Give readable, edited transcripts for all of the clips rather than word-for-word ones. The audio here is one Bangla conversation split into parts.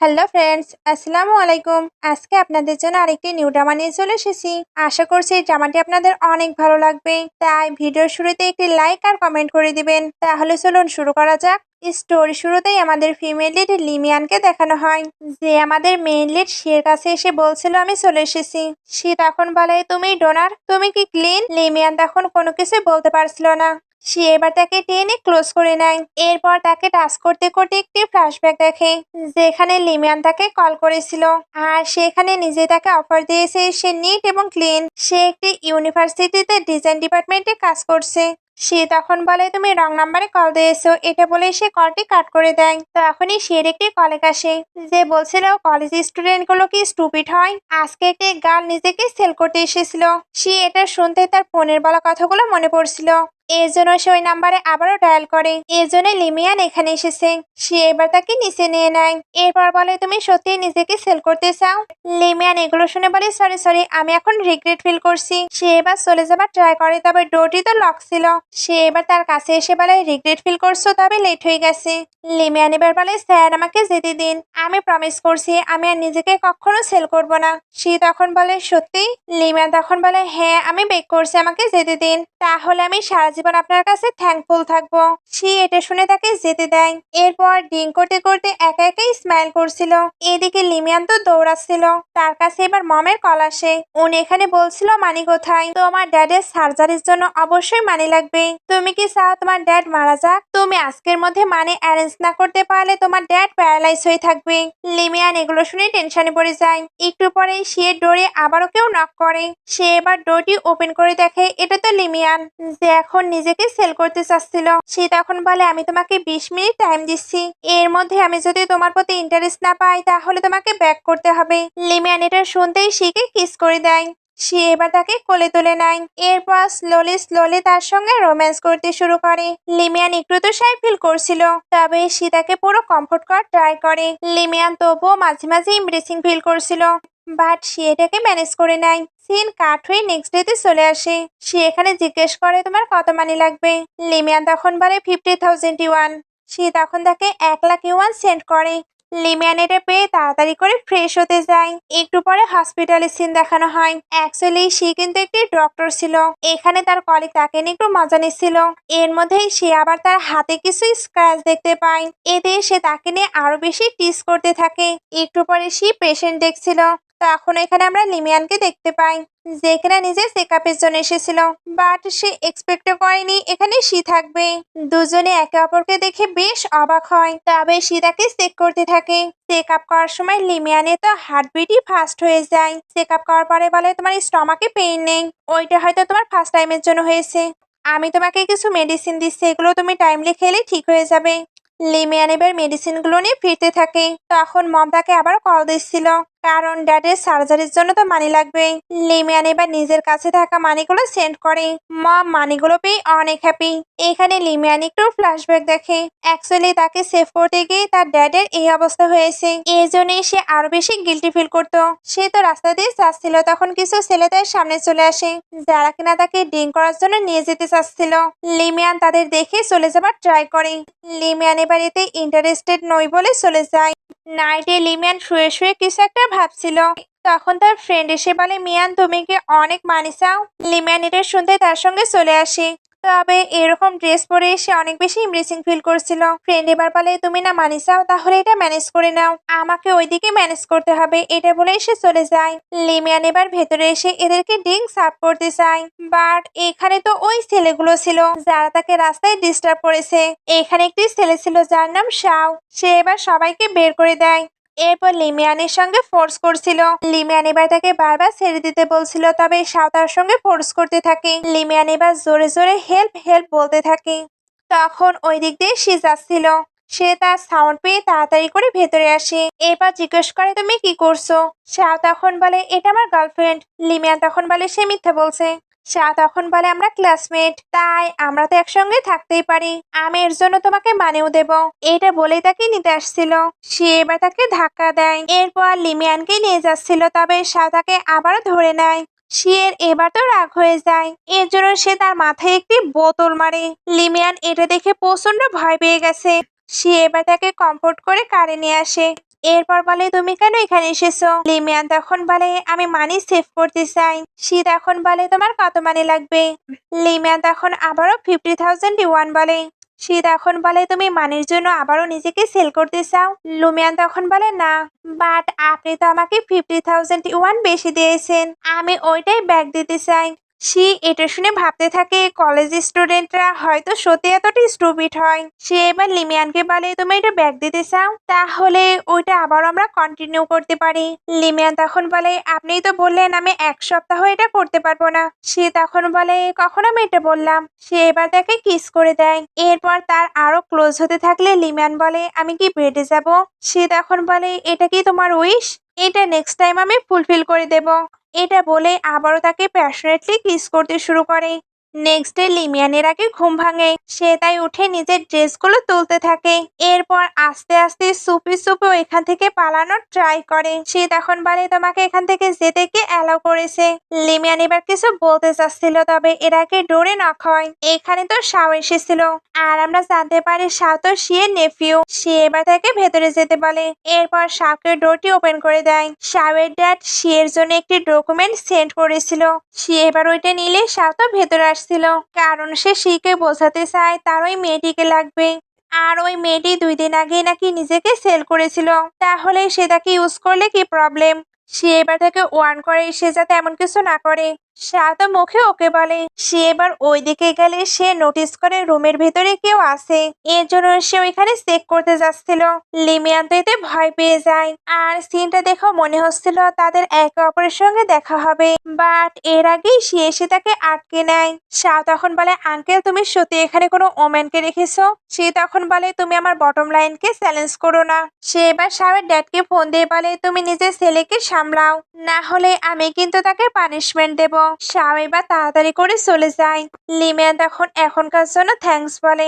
হ্যালো ফ্রেন্ডস, আসসালামু আলাইকুম। আজকে আপনাদের জন্য আরেকটি নিউ ড্রামা নিয়ে চলে এসেছি। আশা করছি এই ড্রামাটি আপনাদের অনেক ভালো লাগবে, তাই ভিডিওর শুরুতে একটি লাইক আর কমেন্ট করে দিবেন। তাহলে চলুন শুরু করা যাক। স্টোরি শুরুতেই আমাদের ফিমেল লিড লিমিয়ানকে দেখানো হয়, যে আমাদের মেইন লিড শির কাছে এসে বলছিল আমি চলে এসেছি। সে তখন বলে, তুমি ডোনার, তুমি কি ক্লিন? লিমিয়ান তখন কোনো কিছু বলতে পারছিল না। সে এবার তাকে টেনে ক্লোজ করে নেয়। এরপর তাকে টাচ করতে করতে একটি ফ্ল্যাশব্যাক দেখে, যেখানে লিমিয়ান তাকে কল করেছিল, আর সেখানে নিজে তাকে অফার দিয়েছে সে নিট এবং ক্লিন। সে একটি ইউনিভার্সিটিতে ডিজাইন ডিপার্টমেন্টে কাজ করছে। সে তখন বলে, তুমি রং নাম্বারে কল দিয়েছো। এটা বলে সে কলটি কাট করে দেয়। তখনই সের একটি কলিগ আসে, যে বলছিল কলেজ স্টুডেন্ট গুলো কি স্টুপিড হয়, আজকে একটি গার্ল নিজেকে সেল করতে এসেছিল। সে এটা শুনতে তার ফোনের বলা কথাগুলো মনে পড়ছিল। এর জন্য সে ওই নাম্বারে আবারও ডায়াল করে। এর জন্য লিমিয়ান এখানে এসেছে। সে এবার তাকে নিচে নিয়ে নেয়। এরপর বলে, তুমি সত্যি নিজেকে সেল করতে চাও? লিমিয়ান এগুলো শুনে বলে, সরি সরি, আমি এখন রিগ্রেট ফিল করছি। সে এবার চলে যাবার ট্রাই করে, তবে ডোরটি তো লক ছিল। সে এবার তার কাছে এসে বলে, রিগ্রেট ফিল করছো, তবে লেট হয়ে গেছে। লিমিয়ান এবার বলে, স্যার আমাকে যেতে দিন, আমি প্রমিস করছি আমি আর নিজেকে কখনো সেল করব না। সে তখন বলে, সত্যি? লিমিয়ান তখন বলে, হ্যাঁ আমি বেক করছি, আমাকে যেতে দিন, তাহলে আমি সারা জীবন আপনার কাছে থ্যাঙ্কফুল থাকবো। সে এটা শুনে তাকে যেতে দেয়। এরপর ড্রিঙ্ক করতে করতে একা একাই স্মাইল করছিল। এদিকে লিমিয়ান তো দৌড়াচ্ছিল। তার কাছে এবার মমের কল আসে। উনি এখানে বলছিল, মানি কোথায়? তোমার ড্যাডের সার্জারির জন্য অবশ্যই মানি লাগবে। তুমি কি চাও তোমার ড্যাড মারা যাক? তুমি আজকের মধ্যে মানি অ্যারেঞ্জ না করতে পারলে তোমার ড্যাড প্যারালাইজ হয়ে থাকবে। লিমিয়ান এগুলো শুনে টেনশনে পড়ে যায়। একটু পরে সে ডোরে আবারও কেউ নক করে। সে এবার ডোরটি ওপেন করে দেখে এটা তো লিমিয়ান, যে এখন নিজেকে সেল করতে চাচ্ছিল। সে তখন বলে, আমি তোমাকে 20 মিনিট টাইম দিচ্ছি, এর মধ্যে আমি যদি তোমার প্রতি ইন্টারেস্ট না পাই তাহলে তোমাকে ব্যাক করতে হবে। লিমিয়ান এটা শুনতেই শিকে কিস করে দেয়। সে এবার তাকে কোলে তুলে নেয়। এরপর স্লোলি স্লোলি তার সঙ্গে রোম্যান্স করতে শুরু করে। লিমিয়ান একটু তো শাই ফিল করছিল, তবে সে তাকে পুরো কমফোর্ট করার ট্রাই করে। লিমিয়ান তবুও মাঝে মাঝে ইমপ্রেসিং ফিল করছিল, বাট সে এটাকে ম্যানেজ করে নেয়। সিন কাট হয়ে নেক্সট ডেতে চলে আসে। সে এখানে জিজ্ঞেস করে, তোমার কত মানি লাগবে? লিমিয়ান তখন বলে 50,000 ইউয়ান। সে তখন তাকে 1,00,000 ইউয়ান সেন্ড করে। লিমিয়ান এটা পেয়ে তাড়াতাড়ি করে ফ্রেশ হতে যায়। একটু পরে হসপিটালের সিন দেখানো হয়। অ্যাকচুয়ালি সে কিন্তু একটি ডক্টর ছিল। এখানে তার কলিগ তাকে নিয়ে একটু মজা নিচ্ছিল। এর মধ্যেই সে আবার তার হাতে কিছু স্ক্র্যাচ দেখতে পায়। এতে সে তাকে নিয়ে আরো বেশি টিস করতে থাকে। একটু পরে সে পেশেন্ট দেখছিল। তখন এখানে আমরা লিমিয়ানকে দেখতে পাই, যে কিনা নিজের চেকআপের জন্য এসেছিল, বাট সে এক্সপেক্টও করেনি এখানে সে থাকবে। দুজনে একে অপরকে দেখে বেশ অবাক হয়, তবে সে তাকে চেক করতে থাকে। চেক আপ করার সময় লিমিয়ানের তো হার্টবিটই ফাস্ট হয়ে যায়। চেক আপ করার পরে বলে, তোমার স্টমাকে পেইন নেই, ওইটা হয়তো তোমার ফার্স্ট টাইমের জন্য হয়েছে। আমি তোমাকে কিছু মেডিসিন দিচ্ছি, এগুলো তুমি টাইমলি খেলে ঠিক হয়ে যাবে। লিমিয়ান এবার মেডিসিনগুলো নিয়ে ফিরতে থাকে। তখন মম তাকে আবার কল দিচ্ছিল, কারণ ড্যাডের সার্জারির জন্য তো মানি লাগবে। লিমিয়ান এবার নিজের কাছে থাকা মানিগুলো সেন্ড করে। মম মানিগুলো পেয়ে অনেক হ্যাপি। এখানে লিমিয়ান একটু ফ্ল্যাশব্যাক দেখে। অ্যাকচুয়ালি তাকে সেভ করতে গিয়ে তার ড্যাডের এই অবস্থা হয়েছে। এই জন্যই সে আরো বেশি গিল্টি ফিল করতো। সে তো রাস্তা দিয়ে যাচ্ছিল, তখন কিছু ছেলে তার সামনে চলে আসে, যারা কিনা তাকে ড্রিঙ্ক করার জন্য নিয়ে যেতে চাচ্ছিল। লিমিয়ান তাদের দেখে চলে যাবার ট্রাই করে। লিমিয়ান এবার এতে ইন্টারেস্টেড নই বলে চলে যায়। নাইটে লিমিয়ান শুয়ে শুয়ে কিছু একটা ভাবছিল। তখন তার ফ্রেন্ড এসে বলে, মিয়ান তুমি কি অনেক মানি চাও? লিমিয়ান এটা শুনতে তার সঙ্গে চলে আসে। তবে এরকম ড্রেস পরে এসে অনেক বেশি ইমপ্রেসিং ফিল করছিল। ফ্রেন্ড এবার বলে, তুমি না মানি চাও, তাহলে এটা ম্যানেজ করে নাও, আমাকে ওইদিকে ম্যানেজ করতে হবে, এটা বলে এসে চলে যায়। লিমিয়ান এবার ভেতরে এসে এদেরকে ড্রিঙ্ক সার্ভ করতে চায়, বাট এখানে তো ওই ছেলেগুলো ছিল যারা তাকে রাস্তায় ডিস্টার্ব করেছে। এখানে একটি ছেলে ছিল যার নাম শাও। সে এবার সবাইকে বের করে দেয়। এরপর লিমিয়ানের সঙ্গে ফোর্স করছিল। লিমিয়ান এবার তাকে বারবার ছেড়ে দিতে বলছিল, তবে শাও তার সঙ্গে ফোর্স করতে থাকে। লিমিয়ান এবার জোরে জোরে হেল্প হেল্প বলতে থাকে। তখন ওই দিক দিয়ে সে যাচ্ছিল। সে তার সাউন্ড পেয়ে তাড়াতাড়ি করে ভেতরে আসে। এবার জিজ্ঞেস করে, তুমি কি করছো? শাও তখন বলে, এটা আমার গার্লফ্রেন্ড। লিমিয়ান তখন বলে, সে মিথ্যা বলছে। শাহ তখন বলে, আমরা ক্লাসমেট, তাই আমরা তো একসঙ্গে থাকতেই পারি, আমি এর জন্য তোমাকে মানেও দেব। এটা বলেই তাকে নিতে আসছিল। সে এবার তাকে ধাক্কা দেয়। এরপর লিমিয়ানকে নিয়ে যাচ্ছিল, তবে শাহ তাকে আবারও ধরে নেয়। শিয়ের এবার তো রাগ হয়ে যায়। এর জন্য সে তার মাথায় একটি বোতল মারে। লিমিয়ান এটা দেখে প্রচন্ড ভয় পেয়ে গেছে। সে এবার তাকে কমফোর্ট করে কারে নিয়ে আসে। এরপর বলে তুমি কেন এখানে এসেছো? লিমিয়ান তখন বলে আমি মানি সেভ করতে চাই। সে তখন বলে তোমার কত মানি লাগবে? লিমিয়ান তখন আবারও 50,000 ইউয়ান বলে। সে তখন বলে তুমি মানির জন্য আবারও নিজেকে সেল করতে চাও? লুমিয়ান তখন বলে না, বাট আপনি তো আমাকে 50,000 ইউয়ান বেশি দিয়েছেন, আমি ওইটাই ব্যাক দিতে চাই। সে এটা শুনে ভাবতে থাকে কলেজ স্টুডেন্টরা হয়তো সত্যি এতটা স্টুপিড হয়। সে এবার লিমিয়ানকে বলে তুমি এটা ব্যাক দিতে চাও, তাহলে ওইটা আবার আমরা কন্টিনিউ করতে পারি। লিমিয়ান তখন বলে আপনিই তো বললেন আমি 1 সপ্তাহ এটা করতে পারবো না। সে তখন বলে কখন আমি এটা বললাম? সে এবার তাকে কিস করে দেয়। এরপর তার আরো ক্লোজ হতে থাকলে লিমিয়ান বলে আমি কি বেডে যাব? সে তখন বলে এটা কি তোমার উইশ? এটা নেক্সট টাইম আমি ফুলফিল করে দেব। এটা বলে আবারও তাকে প্যাশনেটলি কিস করতে শুরু করে। নেক্সট ডে লিমিয়ানের আগে ঘুম ভাঙে। সে তাই উঠে নিজের ড্রেসগুলো তুলতে থাকে। এরপর আস্তে আস্তে সুপি সুপি এখান থেকে পালানোর ট্রাই করে। সে তখন বলে তোমাকে এখান থেকে যেতে কে অ্যালাউ করেছে? লিমিয়ান এবার কিছু বলতে চাচ্ছিল, তবে এর আগে ডোরে নক হয়। এখানে তো শাও এসেছিল আর আমরা জানতে পারি শাও তো শিয়ের নেফিউ। সে এবার তাকে ভেতরে যেতে বলে। এরপর শাওকে ডোরটি ওপেন করে দেয়। শাওয়ের ড্যাড শিয়ের জন্য একটি ডকুমেন্ট সেন্ড করেছিল। সে এবার ওইটা নিলে শাও তো ভেতরে আসছিল, কারণ সে শিকে বোঝাতে চায় তার ওই মেয়েটিকে লাগবে। আর ওই মেয়েটি 2 দিন আগে নাকি নিজেকে সেল করেছিল, তাহলে সে তাকে ইউজ করলে কি প্রবলেম? সে এবার তাকে ওয়ার্ন করে সে যাতে এমন কিছু না করে। শাও তো মুখে ওকে বলে। সে এবার ওইদিকে গেলে সে নোটিস করে রুমের ভেতরে কেউ আছে। এর জন্য সে ওইখানে চেক করতে যাচ্ছিল। লিমিয়ান তো এতে ভয় পেয়ে যায়। আর সিনটা দেখেও মনে হচ্ছিল তাদের একে অপরের সঙ্গে দেখা হবে, বাট এর আগেই সে এসে তাকে আটকে নেয়। শাও তখন বলে আঙ্কেল তুমি সত্যি এখানে কোনো ওম্যানকে রেখেছো? সে তখন বলে তুমি আমার বটম লাইনকে চ্যালেঞ্জ করো না। সে এবার শাওয়ের ড্যাডকে ফোন দিয়ে বলে তুমি নিজের ছেলেকে সামলাও, না হলে আমি কিন্তু তাকে পানিশমেন্ট দেব। শাও এবার তাড়াতাড়ি করে চলে যায়। লিমিয়ান তখন এখনকার জন্য থ্যাঙ্কস বলে।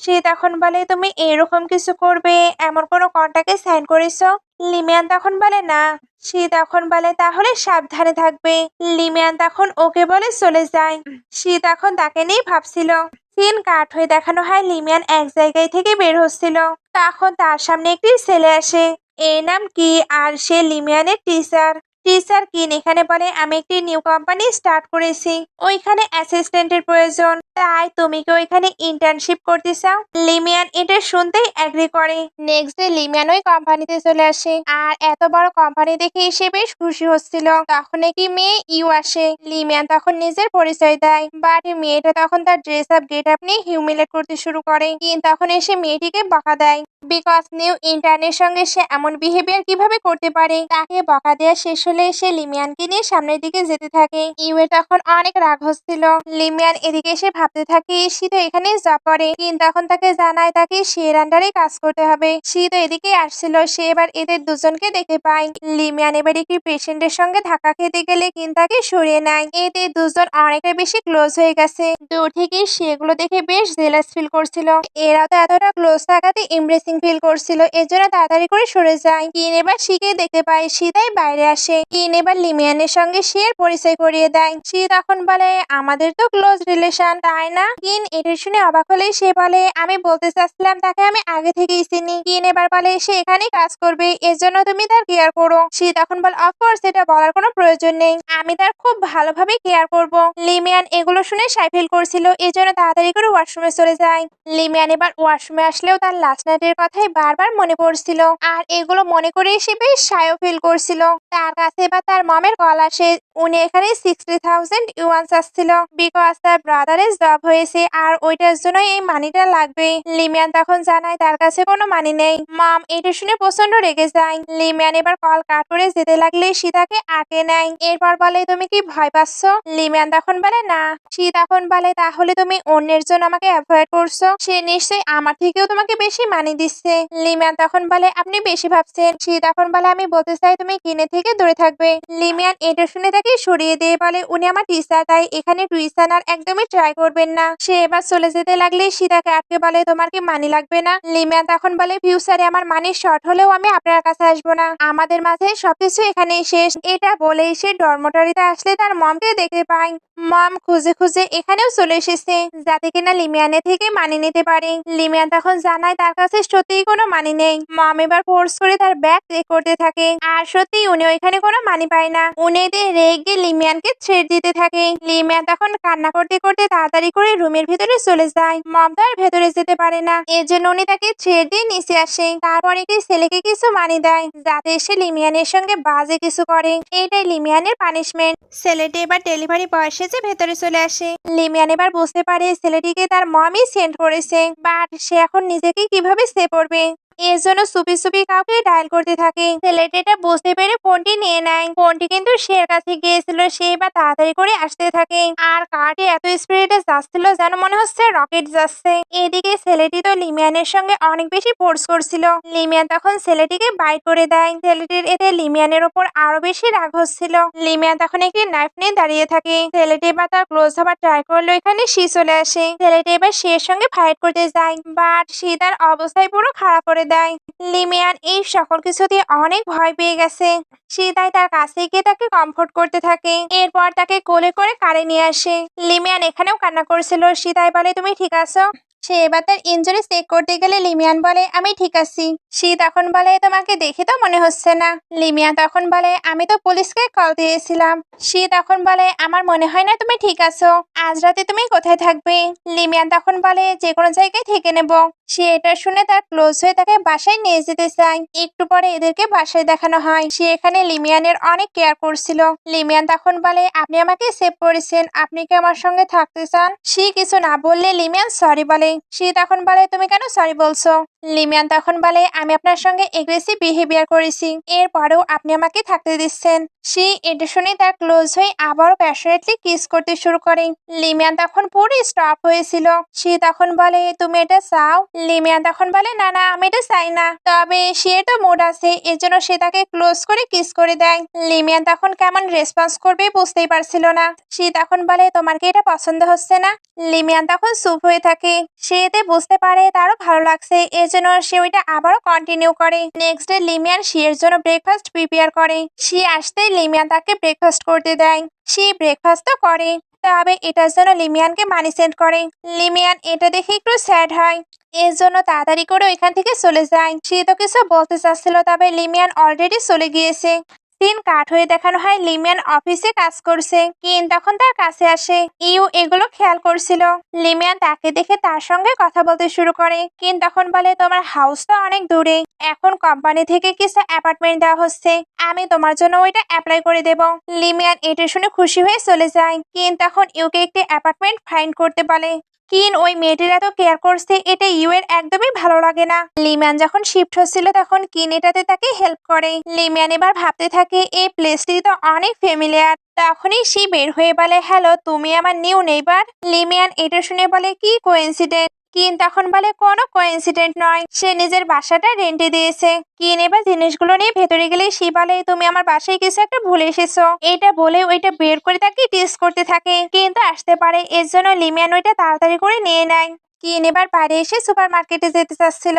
সে তখন বলে তুমি এরকম কিছু করবে এমন কোনো কন্ট্রাক্টে সাইন করেছো? লিমিয়ান তখন বলে না। সে তখন বলে তাহলে সাবধানে থাকবে। লিমিয়ান তখন ওকে বলে চলে যায়। সে তখন তাকে নিয়ে ভাবছিল। সিন কাট হয়ে দেখানো হয় লিমিয়ান এক জায়গায় থেকে বের হচ্ছিল। তখন তার সামনে একটি ছেলে আসে। এর নাম কি আর সে লিমিয়ানের টিচার। টিচার কিন এখানে বলে আমি একটি নিউ কোম্পানি স্টার্ট করেছি, ওইখানে অ্যাসিস্ট্যান্টের প্রয়োজন, তাই তুমি কি ওইখানে ইন্টার্নশিপ করতে চাও? লিমিয়ান এটা শুনতেই এগ্রি করে। নেক্সট ডে লিমিয়ান ওই কোম্পানিতে চলে আসে। আর এত বড় কোম্পানি দেখে সে বেশ খুশি হচ্ছিল। তখন একটি মেয়ে ইউ আসে। লিমিয়ান তখন নিজের পরিচয় দেয়, বাট মেয়েটা তখন তার ড্রেস আপ গেট আপ নিয়ে হিউমিলেট করতে শুরু করে। কিন তখন এসে মেয়েটিকে বকা দেয়, বিকজ নিউ ইন্টার্নের সঙ্গে সে এমন বিহেভিয়ার কিভাবে করতে পারে। তাকে বকা দেওয়া শেষ হলে সে লিমিয়ানকে নিয়ে সামনের দিকে যেতে থাকে। ইউয়ের তখন অনেক রাগ হচ্ছিল। লিমিয়ান এদিকে এসে ভাবতে থাকে সে তো এখানে জব করে, কিন্তু তখন তাকে জানায় তাকে শিয়ের আন্ডারে কাজ করতে হবে। সে তো এদিকে আসছিল। সে এবার এদের দুজনকে দেখতে পায়। লিমিয়ান এবার একটি পেশেন্টের সঙ্গে ধাক্কা খেতে গেলে কিন্তু তাকে সরিয়ে নেয়। এতে দুজন অনেকটা বেশি ক্লোজ হয়ে গেছে। দূর থেকে সেগুলো দেখে বেশ জেলাস ফিল করছিল। এরা তো এতটা ক্লোজ থাকাতে এমব্রেসিং ফিল করছিল, এর জন্য তাড়াতাড়ি করে সরে যায়। কিন এবার শিকে দেখতে পায়, সে তাই বাইরে আসে। কিন এবার লিমিয়ানের সঙ্গে শিয়ের পরিচয় করিয়ে দেয়। সে তখন বলে আমাদের তো ক্লোজ রিলেশন, তাই না? কিন এটা শুনে অবাক হলেই সে বলে আমি বলতে চাচ্ছিলাম তাকে আমি আগে থেকেই চিনি। কিন এবার বলে সে এখানেই কাজ করবে, এর জন্য তুমি তার কেয়ার করো। সে তখন বলে অফকোর্স এটা বলার কোনো প্রয়োজন নেই, আমি তার খুব ভালোভাবে কেয়ার করব। লিমিয়ান এগুলো শুনে সাই ফিল করছিল, এর জন্য তাড়াতাড়ি করে ওয়াশরুমে চলে যায়। লিমিয়ান এবার ওয়াশরুমে আসলেও তার লাস্ট নাইটের কথাই বারবার মনে পড়ছিল। আর এগুলো মনে করে সে বেশ সায়ও ফিল করছিল। তার কাছে এবার তার মমের কল আসে। উনি এখানে 60,000 ইউয়ান চাচ্ছিল, বিকজ তার ব্রাদারের জব হয়েছে আর ওইটার জন্য এই মানিটা লাগবে। লিমিয়ান তখন জানায় তার কাছে কোনো মানি নেই। মম এটা শুনে প্রচন্ড রেগে যায়। লিমিয়ান এবার কল কাট করে যেতে লাগলে সে তাকে আটকে নেয়। এরপর বলে তুমি কি ভয় পাচ্ছ? লিমিয়ান তখন বলে না। সে তখন বলে তাহলে তুমি অন্যের জন্য আমাকে অ্যাভয়েড করছো, সে নিশ্চয়ই আমার থেকেও তোমাকে বেশি মানি দিচ্ছে। লিমিয়ান তখন বলে আপনি বেশি ভাবছেন। সে তখন বলে আমি বলতে চাই তুমি কিনে থেকে দূরে থাকবে। লিমিয়ান এটা শুনে তাকে তাকে সরিয়ে দিয়ে বলে উনি আমার টিচার, তাই এখানে টুইস্ট আনার একদমই ট্রাই করবেন না। সে এবার চলে যেতে লাগলে সে তাকে আটকে বলে তোমার কি মানি লাগবে না? লিমিয়ান তখন বলে ফিউচারে আমার মানি শর্ট হলেও আমি আপনার কাছে আসবো না, আমাদের মাঝে সবকিছু এখানেই শেষ। এটা বলেই সে ডরমটরিতে আসলে তার মমকে দেখতে পায়। মম খুঁজে খুঁজে এখানেও চলে এসেছে যাতে কিনা লিমিয়ানের থেকে মানি নিতে পারে। লিমিয়ান তখন জানায় তার কাছে সত্যিই কোনো মানি নেই। মম এবার ফোর্স করে তার ব্যাগ চেক করতে থাকে আর সত্যি উনি ওইখানে কোনো মানি পায় না। উনি এতে রেগে লিমিয়ানকে ছেড়ে দিতে থাকে। লিমিয়ান তখন কান্না করতে করতে তাড়াতাড়ি করে রুমের ভিতরে চলে যায়। মম তো আর ভেতরে যেতে পারে না, এর জন্য উনি তাকে ছেড়ে দিয়ে নিচে আসে। তারপর একটি ছেলেকে কিছু মানি দেয় যাতে সে লিমিয়ানের সঙ্গে বাজে কিছু করে। এইটাই লিমিয়ানের পানিশমেন্ট। ছেলেটি এবার ডেলিভারি বয় সেজে ভেতরে চলে আসে। লিমিয়ান এবার বুঝতে পারে ছেলেটিকে তার মমই সেন্ড করেছে, বাট সে এখন নিজেকে কিভাবে সেভ করবে। এর জন্য চুপি চুপি কাউকে ডায়াল করতে থাকে। ছেলেটি এটা বুঝতে পেরে ফোনটি নিয়ে নেয়। ফোনটি কিন্তু সের কাছে গিয়েছিল, সে এবার তাড়াতাড়ি করে আসতে থাকে আর কারটি এত স্পিডে যাচ্ছিল যেন মনে হচ্ছে রকেট যাচ্ছে। এদিকে ছেলেটি তো লিমিয়ানের সঙ্গে অনেক বেশি ফোর্স করছিল। লিমিয়ান তখন ছেলেটিকে বাইট করে দেয়। ছেলেটির এতে লিমিয়ানের ওপর আরো বেশি রাগ হচ্ছিল। লিমিয়ান তখন একটি নাইফ নিয়ে দাঁড়িয়ে থাকে। ছেলেটি এবার তার ক্লোজ হবার ট্রাই করলো, এখানে সে চলে আসে। ছেলেটি এবার সের সঙ্গে ফাইট করতে যায়, বাট সে তার অবস্থায় পুরো খারাপ করে দেয়। লিমিয়ান এই সকল কিছুতে অনেক ভয় পেয়ে গেছে। সে তাই তার কাছে গিয়ে তাকে কমফোর্ট করতে থাকে। এরপর তাকে কোলে করে কারে নিয়ে আসে। লিমিয়ান এখানেও কান্না করছিল। সে তাই বলে তুমি ঠিক আছো? সে এবার তার ইনজুরি চেক করতে গেলে লিমিয়ান বলে আমি ঠিক আছি। সে তখন বলে তোমাকে দেখে তো মনে হচ্ছে না। লিমিয়ান তখন বলে আমি তো পুলিশকে কল দিয়েছিলাম। সে তখন বলে আমার মনে হয় না তুমি ঠিক আছো, আজ রাতে তুমি কোথায় থাকবে? লিমিয়ান তখন বলে যে কোনো জায়গায় থেকে নেব। সে এটা শুনে তার ক্লোজ হয়ে তাকে বাসায় নিয়ে যেতে চায়। একটু পরে এদেরকে বাসায় দেখানো হয়। সে এখানে লিমিয়ানের অনেক কেয়ার করছিল। লিমিয়ান তখন বলে আপনি আমাকে সেভ করেছেন, আপনি কি আমার সঙ্গে থাকতে চান? সে কিছু না বললে লিমিয়ান সরি বলে। সে তখন বলে তুমি কেন সরি বলছো? লিমিয়ান তখন বলে আমি আপনার সঙ্গে এগ্রেসিভ বিহেভিয়ার করেছি, এরপরেও আপনি আমাকে থাকতে দিচ্ছেন। সে এটা শুনে তার ক্লোজ হয়ে আবারও প্যাশনেটলি কিস করতে শুরু করে। লিমিয়ান তখন পুরো স্টপ হয়েছিল। সে তখন বলে তুমি এটা চাও? লিমিয়ান তখন বলে না না আমি এটা চাই না, তবে সে তো মুড আছে, এজন্য সে তাকে ক্লোজ করে কিস করে দেয়। লিমিয়ান তখন কেমন রেসপন্স করবে বুঝতেই পারছিল না। সে তখন বলে তোমার কি এটা পছন্দ হচ্ছে না? লিমিয়ান তখন চুপ হয়ে থাকে। সে এতে বুঝতে পারে তারও ভালো লাগছে, এজন্য সে ওইটা আবারও কন্টিনিউ করে। নেক্সট ডে লিমিয়ান শিয়ের জন্য ব্রেকফাস্ট প্রিপেয়ার করে। সে আসতে লিমিয়ান তাকে ব্রেকফাস্ট করতে দেয়। সে ব্রেকফাস্ট তো করে, তবে এটার জন্য লিমিয়ানকে মানি সেন্ড করে। লিমিয়ান এটা দেখে একটু স্যাড হয়, এর জন্য তাড়াতাড়ি করে ওইখান থেকে চলে যায়। সে তো কিছু বলতে চাচ্ছিল, তবে লিমিয়ান অলরেডি চলে গিয়েছে। সিন কাট হয়ে দেখানো হয় লিমিয়ান অফিসে কাজ করছে। কিন তখন তার কাছে আসে। ইউ এগুলো খেয়াল করছিল। লিমিয়ান তাকে দেখে তার সঙ্গে কথা বলতে শুরু করে। কিন তখন বলে তোমার হাউস তো অনেক দূরে, এখন কোম্পানি থেকে কিছু অ্যাপার্টমেন্ট দেওয়া হচ্ছে, আমি তোমার জন্য ওইটা অ্যাপ্লাই করে দেব। লিমিয়ান এটা শুনে খুশি হয়ে চলে যায়। কিন তখন ইউকে একটি অ্যাপার্টমেন্ট ফাইন্ড করতে বলে। কিন ওই মেয়েটির এত কেয়ার করছে, এটা ইউ এর একদমই ভালো লাগে না। লিমিয়ান যখন শিফট হচ্ছিল তখন কিন এটাতে তাকে হেল্প করে। লিমিয়ান এবার ভাবতে থাকে এই প্লেসটি তো অনেক ফ্যামিলিয়ার। তখনই সে বের হয়ে বলে হ্যালো তুমি আমার নিউ নেইবার। লিমিয়ান এটা শুনে বলে কি কোইন্সিডেন্ট। কিন তখন বলে কোনো কোইন্সিডেন্ট নয়, সে নিজের বাসাটা রেন্টে দিয়েছে। কিন এবার জিনিসগুলো নিয়ে ভেতরে গেলে সে বলে তুমি আমার বাসায় কিছু একটা ভুলে এসেছো। এটা বলে ওইটা বের করে তাকে টিস করতে থাকে, কিন্তু আসতে পারে, এর জন্য লিমিয়ান ওইটা তাড়াতাড়ি করে নিয়ে নেয়। কিন এবার বাইরে এসে সুপার মার্কেটে যেতে চাচ্ছিল,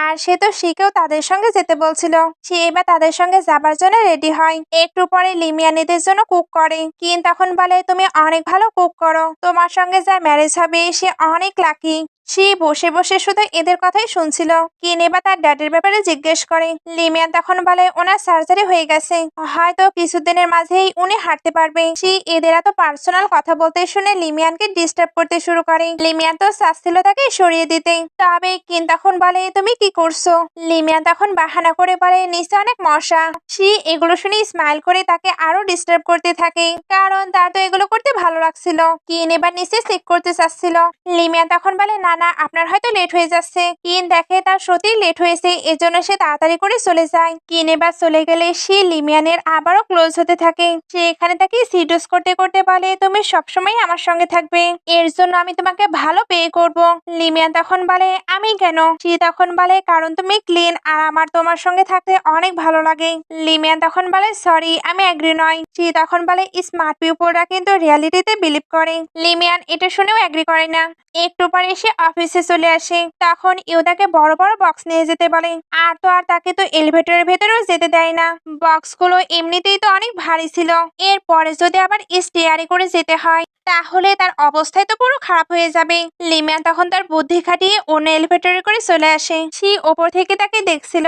আর সে তো শিখেও তাদের সঙ্গে যেতে বলছিল। সে এবার তাদের সঙ্গে যাবার জন্য রেডি হয়। একটু পরে লিমিয়ান এদের জন্য কুক করে। কিন তখন বলে তুমি অনেক ভালো কুক করো, তোমার সঙ্গে যার ম্যারেজ হবে সে অনেক লাকি। সে বসে বসে শুধু এদের কথাই শুনছিল। কিন এবার তার ড্যাডের ব্যাপারে জিজ্ঞেস করে। লিমিয়ান তখন বলে ওনার সার্জারি হয়ে গেছে, হয়তো কিছুদিনের মাঝেই উনি হাঁটতে পারবে। সে এদের এত পার্সোনাল কথা বলতে শুনে লিমিয়ানকে ডিস্টার্ব করতে শুরু করে। লিমিয়ান তো চাচ্ছিল তাকে সরিয়ে দিতে, তবে কিন তখন বলে তুমি কি করছো? লিমিয়ান তখন বাহানা করে বলে নিচে অনেক মশা। সে এগুলো শুনে স্মাইল করে তাকে আরো ডিস্টার্ব করতে থাকে, কারণ তার তো এগুলো করতে ভালো লাগছিল। কিন এবার নিচে চেক করতে চাচ্ছিল। লিমিয়ান তখন বলে না না আপনার হয়তো লেট হয়ে যাচ্ছে। কিন দেখে তার সত্যিই লেট হয়েছে, এজন্য সে তাড়াতাড়ি করে চলে যায়। কিন এবার চলে গেলে সে লিমিয়ানের আবারও ক্লোজ হতে থাকে। সে এখানে তাকে সিডোস করতে করতে বলে, তুমি সবসময় আমার সঙ্গে থাকবে, এর জন্য আমি তোমাকে ভালো পে করব। লিমিয়ান তখন বলে, আমি কেন? সে তখন বলে, কারণ তুমি ক্লিন আর আমার তোমার সঙ্গে থাকতে অনেক ভালো লাগে। লিমিয়ান তখন বলে, সরি আমি অ্যাগ্রি নয়। সে তখন বলে, স্মার্ট পিপলরা কিন্তু রিয়ালিটিতে বিলিভ করে। লিমিয়ান এটা শুনেও অ্যাগ্রি করে না। একটু পরে সে অফিসে চলে আসে। তখন ইউদাকে বড় বড় বক্স নিয়ে যেতে বলে, আর তাকে তো এলিভেটরের ভেতরেও যেতে দেয় না। বক্সগুলো এমনিতেই তো অনেক ভারী ছিল, এরপরে যদি আবার স্টিয়ারে করে যেতে হয় তাহলে তার অবস্থায় তো পুরো খারাপ হয়ে যাবে। লিমিয়ান তখন তার বুদ্ধি খাটিয়ে অন্য এলিভেটরে করে চলে আসে। সে ওপর থেকে তাকে দেখছিল।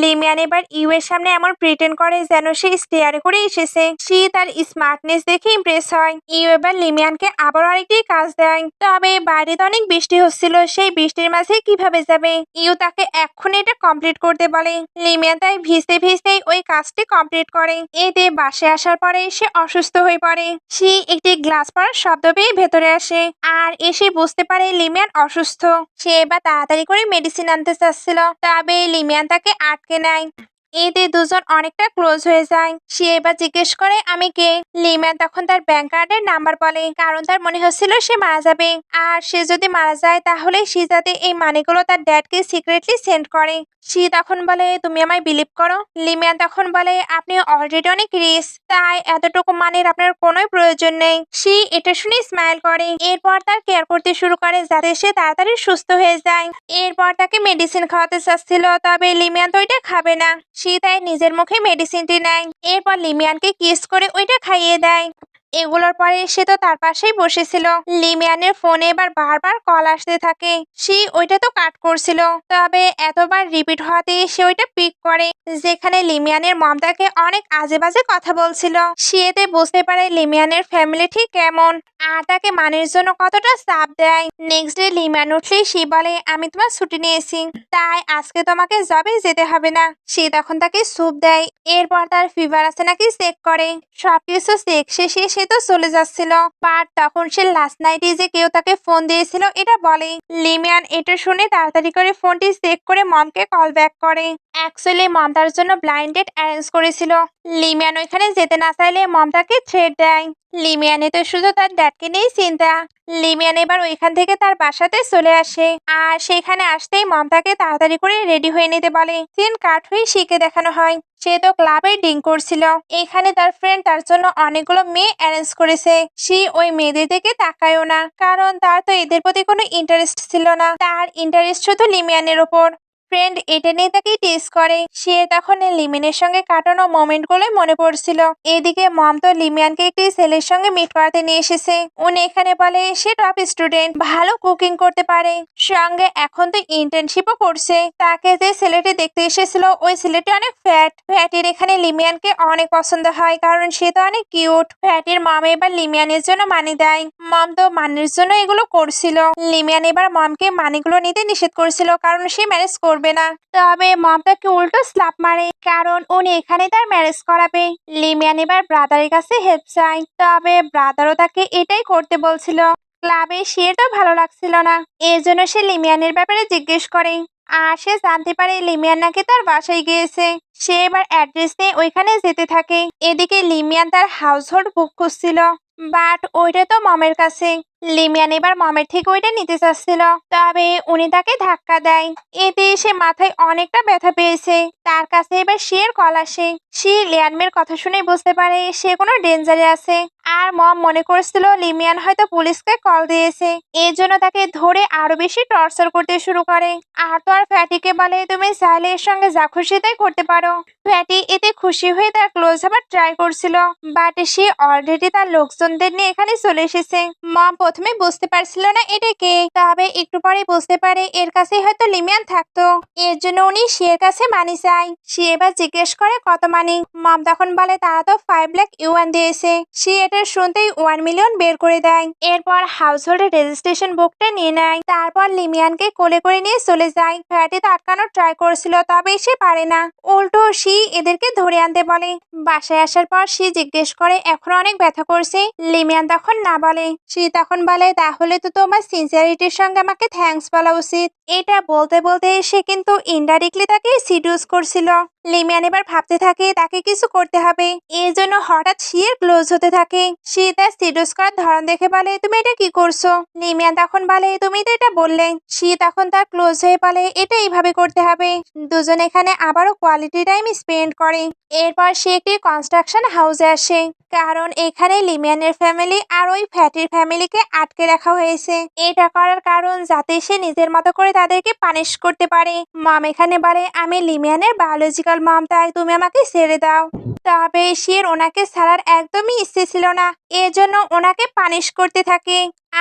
লিমিয়ান এবার ইউ এর সামনে এমন প্রিটেন্ড করে যেন সে স্টিয়ারে করে এসেছে। সে তার স্মার্টনেস দেখে ইমপ্রেস হয়। ইউ এবার লিমিয়ানকে আবার আরেকটি কাজ দেয়। তবে বাইরে তো অনেক বৃষ্টি হচ্ছিল, সেই বৃষ্টির মাঝে কিভাবে যাবে? ইউ তাকে এক্ষুনি এটা কমপ্লিট করতে বলে। লিমিয়ান তাই ভিজতে ভিজতেই ওই কাজটি কমপ্লিট করে। এতে বাসে আসার পরে সে অসুস্থ হয়ে পড়ে। সে একটি গ্লাস পড়ার শব্দ পেয়ে ভেতরে আসে আর এসে বুঝতে পারে লিমিয়ান অসুস্থ। সে এবার তাড়াতাড়ি করে মেডিসিন আনতে চাচ্ছিল, তবে লিমিয়ান তাকে আটকে নেয়। এতে দুজন অনেকটা ক্লোজ হয়ে যায়। সে এবার জিজ্ঞেস করে, আমি কে? লিমিয়ান তখন তার ব্যাংক কার্ডের নাম্বার বলে, কারণ তার মনে হচ্ছিল সে মারা যাবে, আর সে যদি মারা যায় তাহলে সে যাতে এই মানিগুলো তার ড্যাডকে সিক্রেটলি সেন্ড করে। সে তখন বলে, তুমি আমায় বিলিভ করো? লিমিয়ান তখন বলে, আপনি অলরেডি অনেক রিচ, তাই এতটুকু মানির আপনার কোনো প্রয়োজন নেই। সে এটা শুনে স্মাইল করে। এরপর তার কেয়ার করতে শুরু করে যাতে সে তাড়াতাড়ি সুস্থ হয়ে যায়। এরপর তাকে মেডিসিন খাওয়াতে চাচ্ছিল, তবে লিমিয়ান তো ওইটা খাবে না। সে তাই নিজের মুখে মেডিসিনটি নেয়। এরপর লিমিয়ানকে কিস করে ওইটা খাইয়ে দেয়। এগুলোর পরে সে তো তার পাশেই বসেছিল। লিমিয়ানের ফোনে এবার বারবার কল আসতে থাকে। সে ওইটা তো কাট করছিল, তবে এতবার রিপিট হওয়াতে সে ওইটা পিক করে, যেখানে লিমিয়ানের মম তাকে অনেক আজে বাজে কথা বলছিল। সে এতে বুঝতে পারে লিমিয়ানের ফ্যামিলি ঠিক কেমন আর তাকে মানের জন্য কতটা চাপ দেয়। নেক্সট ডে লিমিয়ান উঠলেই সে বলে, আমি তোমার ছুটি নিয়েছি, তাই আজকে তোমাকে জবে যেতে হবে না। সে তখন তাকে স্যুপ দেয়। এরপর তার ফিভার আছে নাকি চেক করে। সবকিছু চেক শেষে সে তো চলে যাচ্ছিল, বাট তখন সে লাস্ট নাইটে যে কেউ তাকে ফোন দিয়েছিল এটা বলে। লিমিয়ান এটা শুনে তাড়াতাড়ি করে ফোনটি চেক করে মমকে কল ব্যাক করে। অ্যাকচুয়ালি মম তার জন্য ব্লাইন্ড ডেট অ্যারেঞ্জ করেছিল। লিমিয়ান ওইখানে যেতে না চাইলে মম তাকে থ্রেট দেয়। লিমিয়ানে তো শুধু তার ড্যাডকে নিয়েই চিন্তা। লিমিয়ান এবার ওইখান থেকে তার বাসাতে চলে আসে, আর সেখানে আসতেই মম তাকে তাড়াতাড়ি করে রেডি হয়ে নিতে বলে। সিন কাট হয়ে শিখে দেখানো হয় সে তো ক্লাবে ড্রিঙ্ক করছিল। এখানে তার ফ্রেন্ড তার জন্য অনেকগুলো মেয়ে অ্যারেঞ্জ করেছে। সে ওই মেয়েদের দিকে তাকায়ও না, কারণ তার তো এদের প্রতি কোনো ইন্টারেস্ট ছিল না। তার ইন্টারেস্ট শুধু লিমিয়ানের ওপর। ফ্রেন্ড এটা নিয়ে তাকে টেস্ট করে। সে তখন লিমিনের সঙ্গে কাটানো মোমেন্ট গুলোই মনে পড়ছিল। এদিকে মম তো লিমিয়ানকে একটি ছেলের সঙ্গে মিট করাতে নিয়ে এসেছে। উনি এখানে বলে সে টপ স্টুডেন্ট, ভালো কুকিং করতে পারে, সঙ্গে এখন তো ইন্টার্নশিপও করছে। তাকে যে ছেলেটি দেখতে এসেছিল ওই ছেলেটি অনেক ফ্যাটির এখানে লিমিয়ানকে অনেক পছন্দ হয়, কারণ সে তো অনেক কিউট। ফ্যাটির মম এবার লিমিয়ানের জন্য মানি দেয়। মম তো মানির জন্য এগুলো করছিল। লিমিয়ান এবার মমকে মানিগুলো নিতে নিষেধ করছিল, কারণ সে ম্যারেজ করবে না। তবে মম তাকে উল্টো স্ল্যাপ মারে, কারণ উনি এখানে তার ম্যারেজ করাবে। লিমিয়ান এবার ব্রাদারের কাছে হেল্প চায়, তবে ব্রাদারও তাকে এটাই করতে বলছিল। ক্লাবে সে তো ভালো লাগছিল না, এর জন্য সে লিমিয়ানের ব্যাপারে জিজ্ঞেস করে। আর সে জানতে পারে লিমিয়ান নাকি তার বাসায় গিয়েছে। সে এবার অ্যাড্রেস নিয়ে ওইখানে যেতে থাকে। এদিকে লিমিয়ান তার হাউস হোল্ড বুক খুঁজছিল, বাট ওইটা তো মমের কাছে। লিমিয়ান এবার মমের থেকে ওইটা নিতে চাচ্ছিল, তবে উনি তাকে ধাক্কা দেয়। এতে সে মাথায় অনেকটা ব্যথা পেয়েছে। তার কাছে এবার শিয়ের কল আসে। সে লিয়ানমের কথা শুনে বুঝতে পারে সে কোনো ডেঞ্জারে আছে। আর মম মনে করছিল লিমিয়ান হয়তো পুলিশকে কল দিয়েছে, এর জন্য তাকে ধরে আরো বেশি টর্চার করতে শুরু করে। আর তো আর ফ্যাটিকে বলে, তুমি চাইলে এর সঙ্গে যা খুশি তাই করতে পারো। ফ্যাটি এতে খুশি হয়ে তার ক্লোজ হবার ট্রাই করছিল, বাট সে অলরেডি তার লোকজনদের নিয়ে এখানে চলে এসেছে। মম প্রথমে বুঝতে পারছিল না এটা কে, তবে একটু পরে বুঝতে পারে এর কাছে হয়তো লিমিয়ান থাকতো। এর জন্য উনি শিয়ের কাছে মানি চায়। সে এবার জিজ্ঞেস করে কত মানি। মম তখন বলে তারা তো 5 লাখ ইউয়ান দিয়েছে। সে এটা শুনতেই 1 মিলিয়ন বের করে দেয়। এরপর হাউস হোল্ডের রেজিস্ট্রেশন বুকটা নিয়ে নেয়। তারপর লিমিয়ানকে কোলে করে নিয়ে চলে যায়। ফ্যাটি তো আটকানোর ট্রাই করছিল, তবে সে পারে না। উল্টো ওঠো। সি এদেরকে ধরে আনতে বলে। বাসায় আসার পর সি জিজ্ঞেস করে এখন অনেক ব্যথা করছে। লিমিয়ান তখন না বলে। সি তখন বলে তাহলে তো তোমার সিনসিয়ারিটির সঙ্গে আমাকে থ্যাঙ্কস বলা উচিত। এটা বলতে বলতে সে কিন্তু ইনডাইরেক্টলি তাকে সিডিউস করছিল। লিমিয়ান এবার ভাবতে থাকে তাকে কিছু করতে হবে। এই জন্য হঠাৎ সি এর ক্লোজ হতে থাকে। সি তার সিডিউস করার ধরন দেখে বলে তুমি এটা কি করছো। লিমিয়ান তখন বলে তুমি তো এটা বললে। সি তখন তার ক্লোজ হয়ে বলে এটা এইভাবে করতে হবে। দুজন এখানে আবারও কোয়ালিটি টাইম স্পেন্ড করে। এরপর সে একটি কনস্ট্রাকশন হাউসে আসে, কারণ এখানে লিমিয়ানের ফ্যামিলি আর ওই ফ্যাটির ফ্যামিলিকে আটকে রাখা হয়েছে। এটা করার কারণ যাতে সে নিজের মতো করে তাদেরকে পানিশ করতে পারে। মম এখানে বলে আমি লিমিয়ানের বায়োলজিক্যাল মম, তাই তুমি আমাকে ছেড়ে দাও। তবে সে ওনাকে ছাড়ার একদমই ইচ্ছে ছিল না, এজন্য ওনাকে পানিশ করতে থাকে।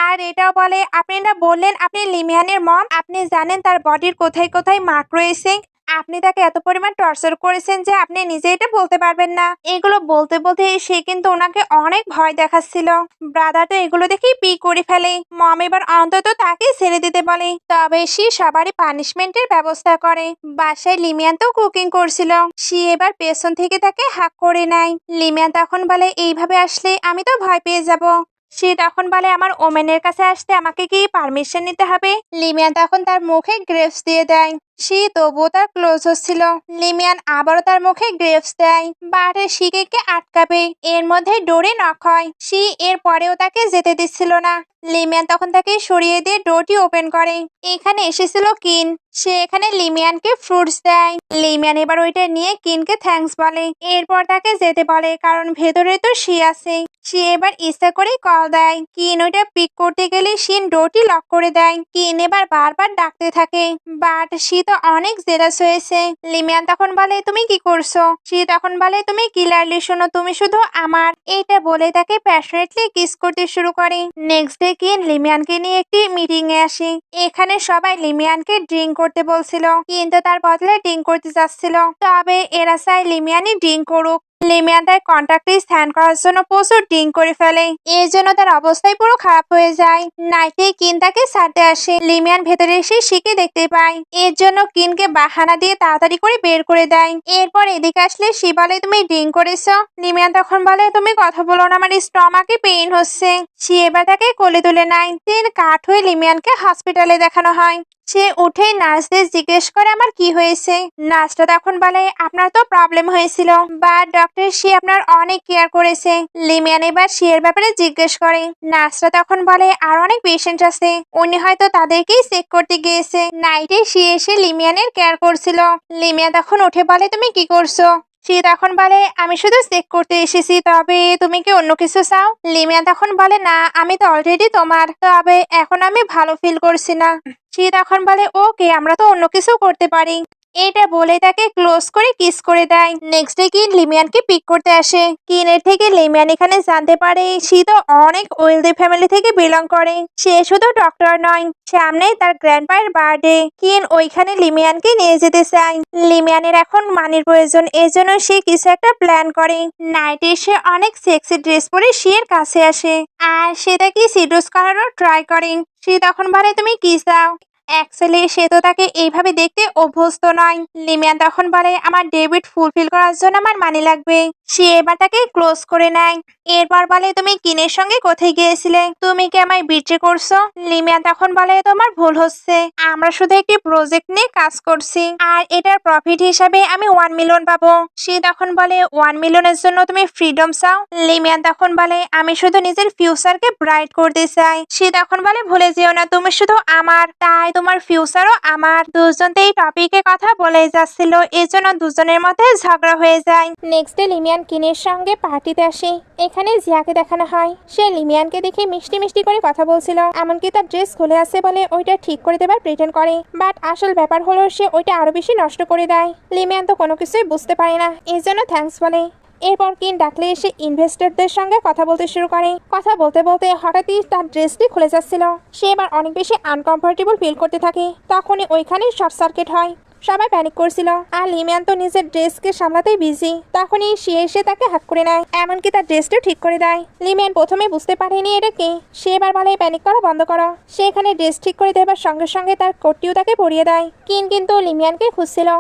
আর এটাও বলে আপনি না বললেন আপনি লিমিয়ানের মম, আপনি জানেন তার বডির কোথায় কোথায় মার্ক রয়েছে। আপনি তাকে এত পরিমাণ টর্চার করেছেন যে আপনি নিজে এটা বলতে পারবেন না। এগুলো বলতে বলতে সে কিন্তু ওনাকে অনেক ভয় দেখাচ্ছিল। ব্রাদার তো এগুলো দেখেই পি করে ফেলে। মম এবার অন্তত তাকে ছেড়ে দিতে বলে। তবে সে সবারই পানিশমেন্টের ব্যবস্থা করে। বাসায় লিমিয়ান তো কুকিং করছিল। সে এবার পেছন থেকে তাকে হাক করে নেয়। লিমিয়ান তখন বলে এইভাবে আসলে আমি তো ভয় পেয়ে যাব। সে তখন বলে আমার ওমেনের কাছে আসতে আমাকে কি পারমিশন নিতে হবে। লিমিয়ান তখন তার মুখে গ্রেপস দিয়ে দেয়। সে তবুও তার ক্লোজ হচ্ছিল। লিমিয়ান আবারও তার মুখে গ্রেপস দেয়, বাট শিকে আটকাবে। এর মধ্যে ডোরে নক হয়। সে এর পরেও তাকে যেতে দিচ্ছিল না। লিমিয়ান তখন তাকে সরিয়ে দিয়ে ডোরটি ওপেন করে। এখানে এসেছিল কিন। সে এখানে লিমিয়ানকে ফ্রুটস দেয়। লিমিয়ান এবার ওইটা নিয়ে কিনকে থ্যাঙ্কস বলে। এরপর তাকে যেতে বলে, কারণ ভেতরে তো সে আছে। সে এবার ইচ্ছা করে কল দেয়। কিন ওইটা পিক করতে গেলে শিন ডোরটি লক করে দেয়। কিন এবার বারবার ডাকতে থাকে, বাট সে তো অনেক জেলাস হয়েছে। লিমিয়ান তখন বলে তুমি কি করছো। সে তখন বলে তুমি ক্লিয়ারলি শোনো, তুমি শুধু আমার। এইটা বলে তাকে প্যাশনেটলি কিস করতে শুরু করে। নেক্সট ডে কিন লিমিয়ানকে নিয়ে একটি মিটিং এ আসে। এখানে সবাই লিমিয়ানকে ড্রিঙ্ক করতে বলছিল, কিন্তু তার বদলে ড্রিঙ্ক করতে যাচ্ছিল। তবে এরা চায় লিমিয়ানই ড্রিঙ্ক করুক। লিমিয়ান তার কন্ট্রাক্টে স্থান করার জন্য প্রচুর ড্রিঙ্ক করে ফেলে। এর জন্য তার অবস্থাই পুরো খারাপ হয়ে যায়। নাইটে কিন তাকে ছাড়তে আসে। লিমিয়ান ভেতরে এসে শিকে দেখতে পায়। এর জন্য কিনকে বাহানা দিয়ে তাড়াতাড়ি করে বের করে দেয়। এরপর এদিকে আসলে সে বলে তুমি ড্রিঙ্ক করেছো। লিমিয়ান তখন বলে তুমি কথা বলো না, আমার স্টমাকে পেইন হচ্ছে। সে এবার তাকে কোলে তুলে নেয়। তিন কাঠ হয়ে লিমিয়ানকে হসপিটালে দেখানো হয়। সে উঠে নার্সদের জিজ্ঞেস করে আমার কি হয়েছে। নার্সটা তখন বলে আপনার তো প্রবলেম হয়েছিল, বা ডক্টর সে আপনার অনেক কেয়ার করেছে। লিমিয়ান এবার সে এর ব্যাপারে জিজ্ঞেস করে। নার্সটা তখন বলে আর অনেক পেশেন্ট আছে, উনি হয়তো তাদেরকেই চেক করতে গিয়েছে। নাইটে সে এসে লিমিয়ানের কেয়ার করছিল। লিমিয়া তখন উঠে বলে তুমি কি করছো। সে তখন বলে আমি শুধু চেক করতে এসেছি, তবে তুমি কি অন্য কিছু চাও। লিমিয়া তখন বলে না, আমি তো অলরেডি তোমার, তবে এখন আমি ভালো ফিল করছি না। সে তখন বলে ওকে, আমরা তো অন্য কিছু করতে পারি। এটা বলে তাকে ক্লোজ করে কিস করে দেয়। নেক্সট ডে কিন লিমিয়ানকে পিক করতে আসে। কিনের থেকে লিমিয়ান এখানে জানতে পারে সে তো অনেক ওয়েলদি ফ্যামিলি থেকে বিলং করে। সে শুধু ডক্টর নয়, সামনে তার গ্র্যান্ডপায়ের বার্থডে। কিন ওইখানে লিমিয়ানকে নিয়ে যেতে চায়। লিমিয়ানের এখন মানির প্রয়োজন, এজন্য সে কিছু একটা প্ল্যান করে। নাইটে সে অনেক সেক্সি ড্রেস পরে শিয়ের কাছে আসে, আর সে তাকে সিডুস করারও ট্রাই করে। সে তখন বলে তুমি কি চাও। অ্যাকচুয়ালি সে তো তাকে এইভাবে দেখতে অভ্যস্ত নয়। লিমিয়ান তখন বলে আমার ডেবিট ফুলফিল করার জন্য আমার মানি লাগবে। সে এবার তাকে ক্লোজ করে নেয়। এরপর বলে তুমি কিনের সঙ্গে কোথায় গিয়েছিলে, তুমি কি আমায় বিট্রে করছো। লিমিয়ান তখন বলে তোমার ভুল হচ্ছে, আমরা শুধু একটি প্রজেক্ট নিয়ে কাজ করছি, আর এটার প্রফিট হিসাবে আমি 1 মিলিয়ন পাবো। সে তখন বলে 1 মিলিয়নের জন্য তুমি ফ্রিডম চাও। লিমিয়ান তখন বলে আমি শুধু নিজের ফিউচারকে ব্রাইট করতে চাই। সে তখন বলে ভুলে যেও না তুমি শুধু আমার, তাই তোমার ফিউচারও আমার। দুজন তো এই টপিকে কথা বলে যাচ্ছিল, এজন্য দুজনের মধ্যে ঝগড়া হয়ে যায়। নেক্সট ডে লিমিয়ান কিনের সঙ্গে পার্টিতে আসে। এখানে জিয়াকে দেখানো হয়। সে লিমিয়ানকে দেখে মিষ্টি মিষ্টি করে কথা বলছিল, এমনকি তার ড্রেস খুলে আসে বলে ওইটা ঠিক করে দেবার প্রিটেন্ড করে। বাট আসল ব্যাপার হলো সে ওইটা আরো বেশি নষ্ট করে দেয়। লিমিয়ান তো কোনো কিছুই বুঝতে পারে না, এই জন্য থ্যাঙ্কস বলে। এরপর কিন ডাকলে এসে ইনভেস্টরদের সঙ্গে কথা বলতে শুরু করে। কথা বলতে বলতে হঠাৎই তার ড্রেসটি খুলে যাচ্ছিল। সে এবার অনেক বেশি আনকমফোর্টেবল ফিল করতে থাকে। তখনই ওইখানে শর্ট সার্কিট হয়। সবাই প্যানিক করছিল, আর লিমিয়ান তো নিজের ড্রেসকে সামলাতেই বিজি। তখনই সে এসে তাকে হ্যাক করে নেয়, এমনকি তার ড্রেসটাও ঠিক করে দেয়। লিমিয়ান প্রথমে বুঝতে পারেনি এটা কে। সে এবার বলে প্যানিক করা বন্ধ করো। সে এখানে ড্রেস ঠিক করে দেবার সঙ্গে সঙ্গে তার কোটটিও তাকে পরিয়ে দেয়। কিন কিন্তু লিমিয়ানকে খুঁজছিল,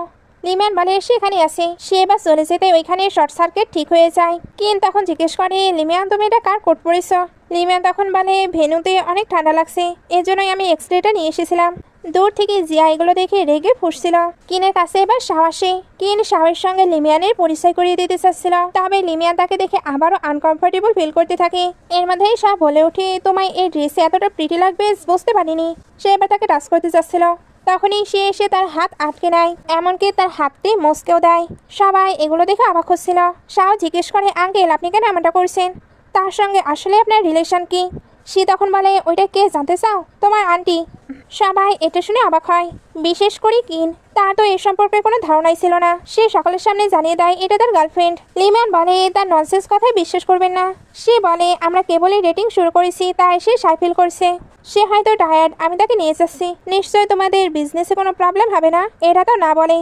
লিমিয়ান বলে সেখানে আছে। সে এবার চলে যেতে ওইখানে শর্ট সার্কিট ঠিক হয়ে যায়। কিন তখন জিজ্ঞেস করে লিমিয়ান তুমি এটা কার কোট পরেছ? লিমিয়ান তখন বলে ভেনুতে অনেক ঠান্ডা লাগছে, এজন্যই আমি এক্সরেটা নিয়ে এসেছিলাম। দূর থেকে জিয়া এগুলো দেখে রেগে ফুঁসছিল। কিনের কাছে এবার সাহসী। কিন শাওয়ের সঙ্গে লিমিয়ানের পরিচয় করিয়ে দিতে চাচ্ছিল, তবে লিমিয়ান তাকে দেখে আবারও আনকমফোর্টেবল ফিল করতে থাকে। এর মধ্যেই শাহ বলে ওঠে তোমায় এই ড্রেসে এতটা প্রিটি লাগবে বুঝতে পারিনি। সে এবার তাকে টাচ করতে চাচ্ছিল, তখনই সে এসে তার হাত আটকে নেয়, এমনকি তার হাতটি মস্কেও দেয়। সবাই এগুলো দেখে অবাক হচ্ছিল। শাহ জিজ্ঞেস করে আঙ্কেল আপনি কেন এমনটা করছেন? তার সঙ্গে আসলে আপনার রিলেশন কি? সে তখন বলে ওইটা কে জানতে চাও? তোমার আন্টি। সবাই এটা শুনে অবাক হয়, বিশেষ করে কিন। তার তো এ সম্পর্কে কোনো ধারণাই ছিল না। সে সকলের সামনে জানিয়ে দেয় এটা তার গার্লফ্রেন্ড। লিমিয়ান বলে তার ননসেন্স কথায় বিশ্বাস করবেন না। সে বলে আমরা কেবলই ডেটিং শুরু করেছি, তাই সে শাই ফিল করছে। সে হয়তো টায়ার্ড, আমি তাকে নিয়ে যাচ্ছি। নিশ্চয়ই তোমাদের বিজনেসে কোনো প্রবলেম হবে না, এটা তো না বলে।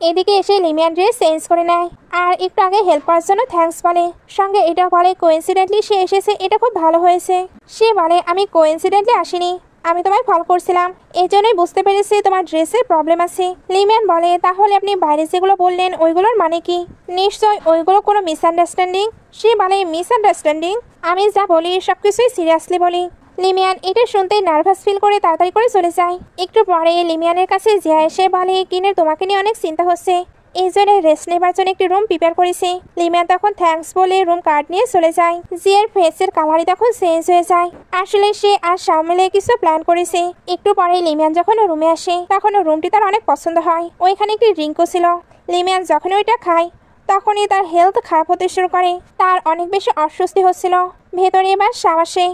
এদিকে এসে লিমিয়ান ড্রেস চেঞ্জ করে নেয় আর একটু আগে হেল্প করার জন্য থ্যাঙ্কস বলে। সঙ্গে এটা বলে কোইন্সিডেন্টলি সে এসেছে, এটা খুব ভালো হয়েছে। সে বলে আমি কোইন্সিডেন্টলি আসিনি, আমি তোমায় ফলো করছিলাম, এই জন্যই বুঝতে পেরেছি তোমার ড্রেসের প্রবলেম আছে। লিমিয়ান বলে তাহলে আপনি বাইরে যেগুলো বললেন ওইগুলোর মানে কি? নিশ্চয় ওইগুলো কোনো মিসআন্ডারস্ট্যান্ডিং। সে বলে মিসআন্ডারস্ট্যান্ডিং? আমি যা বলি সবকিছুই সিরিয়াসলি বলি। লিমিয়ান এটা শুনতে নার্ভাস ফিল করে তাড়াতাড়ি করে চলে যায়। একটু পরে লিমিয়ানের কাছে জিয়া এসে বলে কিনের তোমাকে নিয়ে অনেক চিন্তা হচ্ছে, এই জন্য রেস্ট নেবার জন্য একটি রুম প্রিপেয়ার করেছি। লিমিয়ান তখন থ্যাঙ্কস বলে রুম কার্ড নিয়ে চলে যায়। জিয়ার ফেসের কালারই তখন চেঞ্জ হয়ে যায়। আসলে সে আর শাও মিলে কিছু প্ল্যান করেছে। একটু পরে লিমিয়ান যখন রুমে আসে তখন রুমটি তার অনেক পছন্দ হয়। ওইখানে একটি ড্রিঙ্কও ছিল। লিমিয়ান যখন ওইটা খায় তখনই তার হেলথ খারাপ হতে শুরু করে। তার অনেক বেশি অস্বস্তি হচ্ছিল। ভেতরে এবার শাও আসে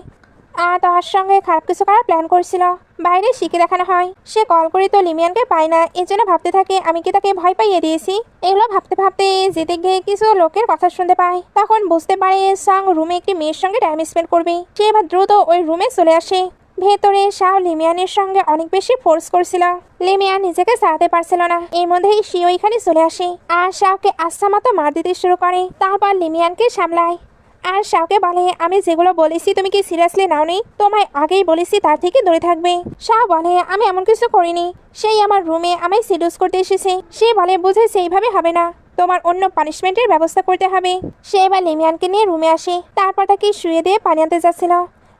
আর তার সঙ্গে খারাপ কিছু করার প্ল্যান করছিল। বাইরে শিখে দেখানো হয়। সে কল করে তো লিমিয়ানকে পায় না, এই জন্য ভাবতে থাকে আমি কি তাকে ভয় পাইয়ে দিয়েছি। এগুলো ভাবতে ভাবতে যেতে গিয়ে কিছু লোকের কথা শুনতে পায়। তখন বুঝতে পারে সং রুমে একটি মেয়ের সঙ্গে টাইম স্পেন্ড করবে। সে এবার দ্রুত ওই রুমে চলে আসে। ভেতরে শাও লিমিয়ানের সঙ্গে অনেক বেশি ফোর্স করছিল। লিমিয়ান নিজেকে ছাড়াতে পারছিল না। এর মধ্যেই সে ওইখানে চলে আসে আর শাওকে আচ্ছা মতো মার দিতে শুরু করে। তারপর লিমিয়ানকে সামলায় আর শাওকে বলে আমি যেগুলো বলেছি তুমি কি সিরিয়াসলি নাওনি? তোমায় আগেই বলেছি তার থেকে দূরে থাকবে। শাও বলে আমি এমন কিছু করিনি, সেই আমার রুমে আমায় সিডিউস করতে এসেছে। সে বলে বুঝেছে এইভাবে হবে না, তোমার অন্য পানিশমেন্টের ব্যবস্থা করতে হবে। সে এবার লিমিয়ানকে নিয়ে রুমে আসে। তারপর তাকে শুয়ে দিয়ে পানি আনতে যাচ্ছিল।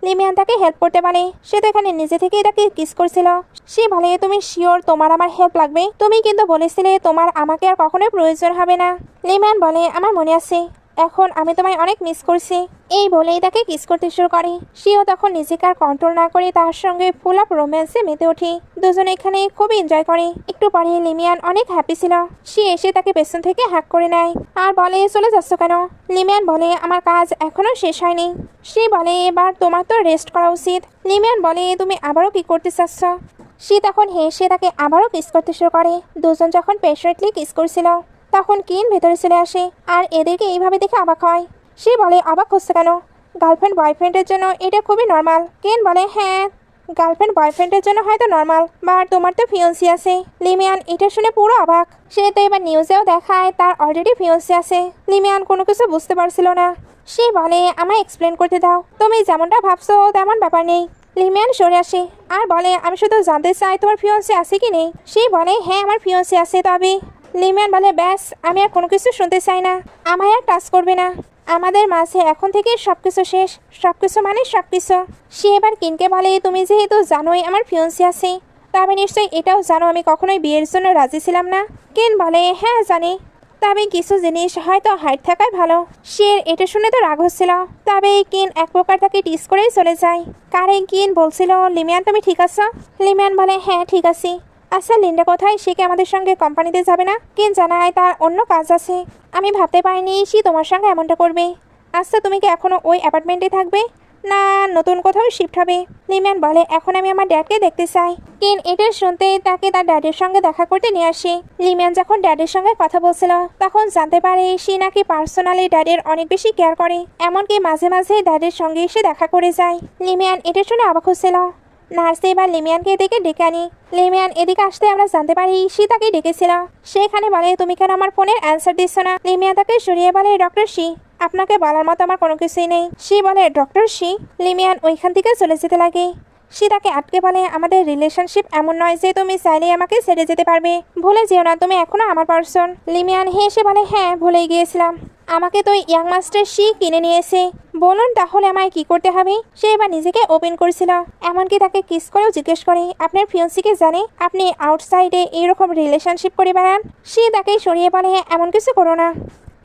লিমিয়ান তাকে হেল্প করতে বলে। সে তো এখানে নিজে থেকেই তাকে কিস করছিল। সে বলে তুমি শিওর তোমার আমার হেল্প লাগবে? তুমি কিন্তু বলেছিলে তোমার আমাকে আর কখনোই প্রয়োজন হবে না। লিমিয়ান বলে আমার মনে আছে, এখন আমি তোমায় অনেক মিস করছি। এই বলেই তাকে কিস করতে শুরু করে। সেও তখন নিজেকে আর কন্ট্রোল না করে তার সঙ্গে ফুল অফ রোম্যান্সে মেতে ওঠে। দুজনে এখানে খুব এনজয় করে। একটু পরে লিমিয়ান অনেক হ্যাপি ছিল। সে এসে তাকে পেছন থেকে হ্যাক করে নেয় আর বলে চলে যাচ্ছ কেন? লিমিয়ান বলে আমার কাজ এখনো শেষ হয়নি। সে বলে এবার তোমার তো রেস্ট করা উচিত। লিমিয়ান বলে তুমি আবারও কি করতে চাচ্ছ? সে তখন হেসে তাকে আবারও কিস করতে শুরু করে। দুজন যখন প্যাশনেটলি কিস করছিল তখন কিন ভেতরে চলে আসে আর এদেরকে এইভাবে দেখে অবাক হয়। সে বলে অবাক হচ্ছে কেন? গার্লফ্রেন্ড বয়ফ্রেন্ডের জন্য এটা খুবই নর্মাল। কিন বলে হ্যাঁ গার্লফ্রেন্ড বয়ফ্রেন্ডের জন্য হয়তো নর্মাল, বাট তোমার তো ফিয়ন্সি আছে। লিমিয়ান এটা শুনে পুরো অবাক। সে তো এবার নিউজেও দেখায় তার অলরেডি ফিয়ন্সি আছে। লিমিয়ান কোনো কিছু বুঝতে পারছিল না। সে বলে আমায় এক্সপ্লেন করতে দাও, তুমি যেমনটা ভাবছো তেমন ব্যাপার নেই। লিমিয়ান সরে আসে আর বলে আমি শুধু জানতে চাই তোমার ফিয়ন্সি আছে কি নেই। সে বলে হ্যাঁ আমার ফিয়ন্সি আছে। তবে লিমিয়ান বলে ব্যাস আমি আর কোনো কিছু শুনতে চাই না, আমায় আর টাচ করবে না। আমাদের মাঝে এখন থেকে সবকিছু শেষ, সবকিছু মানে সবকিছু। সে এবার কিনকে বলে তুমি যেহেতু জানোই আমার ফিয়ন্সি আছে, তবে নিশ্চয়ই এটাও জানো আমি কখনোই বিয়ের জন্য রাজি ছিলাম না। কিন বলে হ্যাঁ জানি, তবে কিছু জিনিস হয়তো হাইট থাকাই ভালো। সে এটা শুনে তো রাগ হচ্ছিল। তবে কিন এক প্রকার তাকে টিস করেই চলে যায়। কারণ কিন বলছিল লিমিয়ান তুমি ঠিক আছো? লিমিয়ান বলে হ্যাঁ ঠিক আছি। আচ্ছা লিন্ডা কোথায়? সে কি আমাদের সঙ্গে কোম্পানিতে যাবে না? কিন জানায় তার অন্য কাজ আছে। আমি ভাবতে পারিনি সে তোমার সঙ্গে এমনটা করবে। আচ্ছা তুমি কি এখনো ওই অ্যাপার্টমেন্টে থাকবে না নতুন কোথাও শিফট হবে? লিমিয়ান বলে এখন আমি আমার ড্যাডকে দেখতে চাই। কিন এটা শুনতে তাকে তার ড্যাডের সঙ্গে দেখা করতে নিয়ে আসে। লিমিয়ান যখন ড্যাডের সঙ্গে কথা বলছিল তখন জানতে পারে সে নাকি পার্সোনালি ড্যাডের অনেক বেশি কেয়ার করে, এমনকি মাঝে মাঝে ড্যাডের সঙ্গে এসে দেখা করে যায়। লিমিয়ান এটা শুনে অবাক হচ্ছিল। নার্সে এবার লিমিয়ানকে এদিকে ডেকে আনি। লিমিয়ান এদিকে আসতে আমরা জানতে পারি সে তাকে ডেকেছিল। সেখানে বলে তুমি কেন আমার ফোনের অ্যান্সার দিচ্ছ না? লিমিয়ান তাকে সরিয়ে বলে ডক্টর সি আপনাকে বলার মতো আমার কোনো কিছুই নেই। সে বলে ডক্টর সি। লিমিয়ান ওইখান থেকে চলে যেতে লাগে। সে তাকে আটকে বলে, আমাদের রিলেশনশিপ এমন নয় যে তুমি চাইলেই আমাকে ছেড়ে যেতে পারবে, ভুলে যেও না তুমি এখনো আমার পার্সন। লিমিয়ান হেসে বলে, হ্যাঁ ভুলেই গিয়েছিলাম, আমাকে তো ইয়াং মাস্টার শি কিনে নিয়েছে, বলুন তাহলে আমায় কি করতে হবে। সে এবার নিজেকে ওপেন করছিল, এমনকি তাকে কিস করেও জিজ্ঞেস করে, আপনার ফিয়ন্সিকে জানে আপনি আউটসাইডে এইরকম রিলেশনশিপ করে বেড়ান। সে তাকে সরিয়ে বলে, এমন কিছু করো না,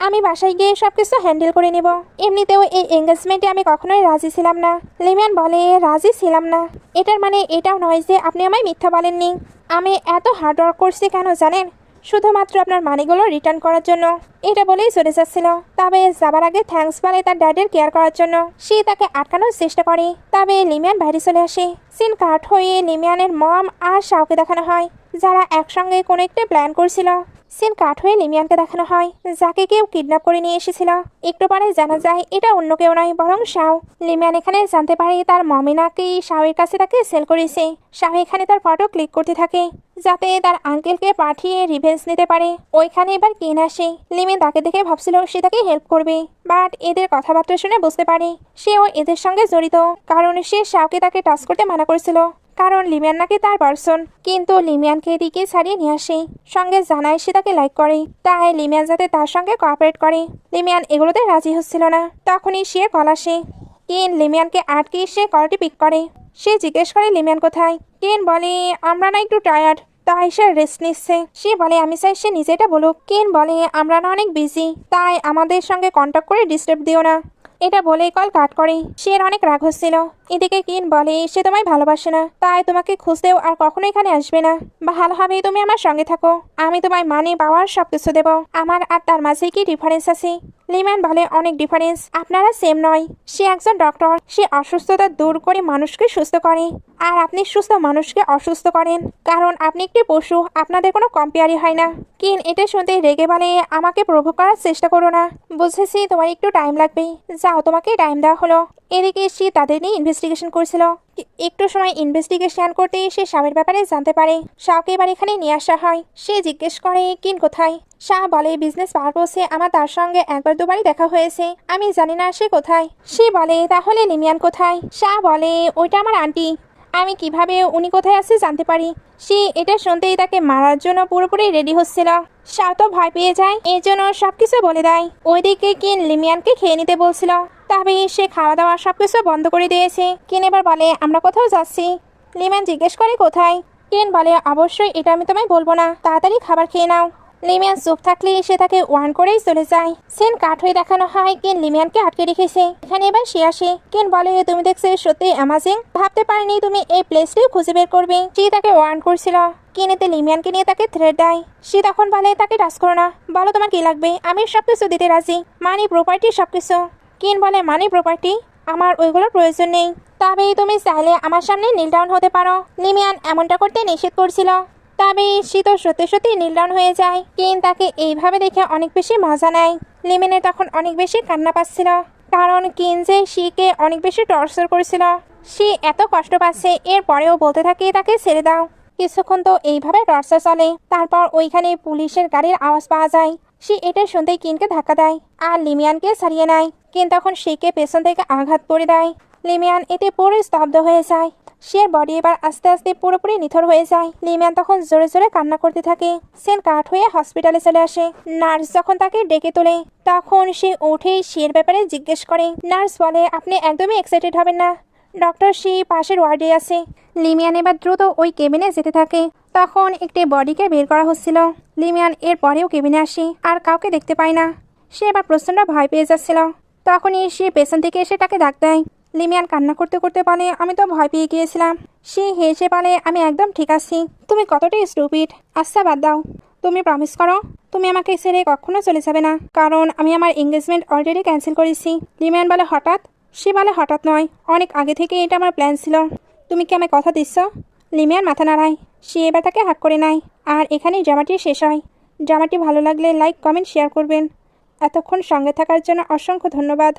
আমি বাসায় গিয়ে সব কিছু হ্যান্ডেল করে নেব। এমনিতেও এই এঙ্গেজমেন্টে আমি কখনোই রাজি ছিলাম না। লিমিয়ান বলে, রাজি ছিলাম না এটার মানে এটাও নয় যে আপনি আমায় মিথ্যা বলেননি। আমি এত হার্ড ওয়ার্ক করছি কেন জানেন? শুধুমাত্র আপনার মানিগুলো রিটার্ন করার জন্য। এটা বলেই চলে যাচ্ছিল, তবে যাবার আগে থ্যাঙ্কস বলে তার ড্যাডের কেয়ার করার জন্য। সে তাকে আটকানোর চেষ্টা করে, তবে লিমিয়ান বাইরে চলে আসে। সিন কাট হয়ে লিমিয়ানের মম আর শাওকে দেখানো হয়, যারা একসঙ্গে কোনো একটা প্ল্যান করছিল। সিন কাট হয়ে লিমিয়ানকে দেখানো হয়, যাকে কেউ কিডন্যাপ করে নিয়ে এসেছিল। একটু পরে জানা যায় এটা অন্য কেউ নয় বরং শাও। লিমিয়ান এখানে জানতে পারে তার মমি নাকি শাওয়ের কাছে তাকে সেল করেছে। শাও এখানে তার ফটো ক্লিক করতে থাকে যাতে তার আঙ্কেলকে পাঠিয়ে রিভেঞ্জ নিতে পারে। ওইখানে এবার কেন আসে। লিমিয়ান তাকে দেখে ভাবছিল সে তাকে হেল্প করবে, বাট এদের কথাবার্তা শুনে বুঝতে পারে সেও এদের সঙ্গে জড়িত, কারণ সে শাওকে তাকে টাচ করতে মানা করেছিল, কারণ লিমিয়ান নাকি তার পার্সন। কিন্তু লিমিয়ানকে এদিকে ছাড়িয়ে নিয়ে আসে, সঙ্গে জানায় সে তাকে লাইক করে, তাই লিমিয়ান যাতে তার সঙ্গে কোঅপারেট করে। লিমিয়ান এগুলোতে রাজি হচ্ছিল না। তখনই সে কল আসে। কেন লিমিয়ানকে আটকে সে কলটি পিক করে। সে জিজ্ঞেস করে লিমিয়ান কোথায়। কেন বলে, আমরা না একটু টায়ার্ড, তাই সে রেস্ট নিচ্ছে। সে বলে, আমি চাই সে নিজেটা বলুক। কেন বলে, আমরা না অনেক বিজি, তাই আমাদের সঙ্গে কন্ট্যাক্ট করে ডিস্টার্ব দিও না। এটা বলেই কল কাট করে। সে অনেক রাগ হচ্ছিল। এদিকে কিন বলে, সে তোমায় ভালোবাসে না, তাই তোমাকে খুঁজতেও আর কখনো এখানে আসবে না। ভালো হবে তুমি আমার সঙ্গে থাকো, আমি তোমায় মানি পাওয়ার সবকিছু দেব। আমার আর তার মাঝে কি ডিফারেন্স আছে? লিম্যান বলে, অনেক ডিফারেন্স, আপনারা সেম নয়। সে একজন ডক্টর, সে অসুস্থতা দূর করে মানুষকে সুস্থ করে, আর আপনি সুস্থ মানুষকে অসুস্থ করেন, কারণ আপনি একটি পশু, আপনাদের কোনো কম্পেয়ারই হয় না। কিন এটা শুনতে রেগে বলে, আমাকে প্রভোগ করার চেষ্টা করো না, বুঝেছি তোমার একটু টাইম লাগবে, যাও তোমাকে টাইম দেওয়া হলো। এদিকে সে তাদের নিয়ে ইনভেস্টিগেশন করছিল। একটু সময় ইনভেস্টিগেশন করতে সে স্বামীর ব্যাপারে জানতে পারে। শাহকে এবার এখানে নিয়ে আসা হয়। সে জিজ্ঞেস করে, কিন কোথায়? শাহ বলে, বিজনেস পারপোসে আমার তার সঙ্গে একবার দুবারই দেখা হয়েছে, আমি জানি না সে কোথায়। সে বলে, তাহলে লিমিয়ান কোথায়? শাহ বলে, ওইটা আমার আন্টি, আমি কিভাবে উনি কোথায় আছে জানতে পারি। সে এটা শুনতেই তাকে মারার জন্য পুরোপুরি রেডি হচ্ছিল। শাহ তো ভয় পেয়ে যায়, এই জন্য সবকিছু বলে দেয়। ওইদিকে কিন লিমিয়ানকে খেয়ে নিতে বলছিল, তবে সে খাওয়া দাওয়া সবকিছু বন্ধ করে দিয়েছে। কিন এবার বলে, আমরা কোথাও যাচ্ছি। লিমিয়ান জিজ্ঞেস করে, কোথায়? কিন বলে, অবশ্যই এটা আমি তোমায় বলবো না, তাড়াতাড়ি খাবার খেয়ে নাও। লিমিয়ান চুপ থাকলে সে তাকে ওয়ার্ন করেই চলে যায়। সিন কাট হয়ে দেখানো হয় কিন লিমিয়ানকে আটকে রেখেছে। এখানে এবার সে আসে। কিন বলে, তুমি দেখছো সত্যি অ্যামাজিং, ভাবতে পারিনি তুমি এই প্লেসটিও খুঁজে বের করবে। সে তাকে ওয়ার্ন করছিল। কিন এতে লিমিয়ানকে নিয়ে তাকে থ্রেট দেয়। সে তখন বলে, তাকে টাচ করো না, বলো তোমার কি লাগবে, আমি সবকিছু দিতে রাজি, মানি প্রপার্টি সবকিছু। কিন বলে, মানি প্রপার্টি? আমার ওইগুলোর প্রয়োজন নেই, তবে তুমি চাইলে আমার সামনে নীল ডাউন হতে পারো। লিমিয়ান এমনটা করতে নিষেধ করছিল, তবে সে তো সত্যি সত্যি নীল ডাউন হয়ে যায়। কিন তাকে এইভাবে দেখে অনেক বেশি মজা নেয়। লিমিয়ানের তখন অনেক বেশি কান্না পাচ্ছিল, কারণ কিন যে শিকে অনেক বেশি টর্চার করেছিল। সে এত কষ্ট পাচ্ছে, এরপরেও বলতে থাকে তাকে ছেড়ে দাও। কিছুক্ষণ তো এইভাবে টর্চার চলে, তারপর ওইখানে পুলিশের গাড়ির আওয়াজ পাওয়া যায়। সে এটা শুনতেই কিনকে ধাক্কা দেয় আর লিমিয়ানকে ছাড়িয়ে নেয়। কিন তখন শিকে পেছন থেকে আঘাত করে দেয়। লিমিয়ান এতে পুরো স্তব্ধ হয়ে যায়। সে বডি এবার আস্তে আস্তে পুরোপুরি নিথর হয়ে যায়। লিমিয়ান তখন জোরে জোরে কান্না করতে থাকে। সেন কাট হয়ে হসপিটালে চলে আসে। নার্স যখন তাকে ডেকে তোলে, তখন সে উঠেই শির ব্যাপারে জিজ্ঞেস করে। নার্স বলে, আপনি একদমই এক্সাইটেড হবেন না, ডক্টর শি পাশের ওয়ার্ডে আছে। লিমিয়ান এবার দ্রুত ওই কেবিনে যেতে থাকে। তখন একটি বডিকে বের করা হচ্ছিল। লিমিয়ান এর পরেও কেবিনে আসে আর কাউকে দেখতে পায় না। সে এবার প্রচন্ড ভয় পেয়ে যাচ্ছিল। তখনই সে পেছন থেকে এসে তাকে ডাক দেয়। লিমিয়ান কান্না করতে করতে বলে, আমি তো ভয় পেয়ে গিয়েছিলাম। সে হেসে বলে, আমি একদম ঠিক আছি। তুমি কতটা স্টুপিড। আচ্ছা বাদ দাও, তুমি প্রমিস করো তুমি আমাকে ছেড়ে কখনো চলে যাবে না, কারণ আমি আমার এঙ্গেজমেন্ট অলরেডি ক্যান্সেল করেছি। লিমিয়ান বলে, হঠাৎ? সে বলে, হঠাৎ নয়, অনেক আগে থেকে এটা আমার প্ল্যান ছিল। তুমি কি আমায় কথা দিচ্ছ? লিমিয়ান মাথা নাড়ায়। সে এবার তাকে হাত করে নেয়। আর এখানেই ড্রামাটি শেষ হয়। ড্রামাটি ভালো লাগলে লাইক, কমেন্ট, শেয়ার করবেন। এতক্ষণ সঙ্গে থাকার জন্য অসংখ্য ধন্যবাদ।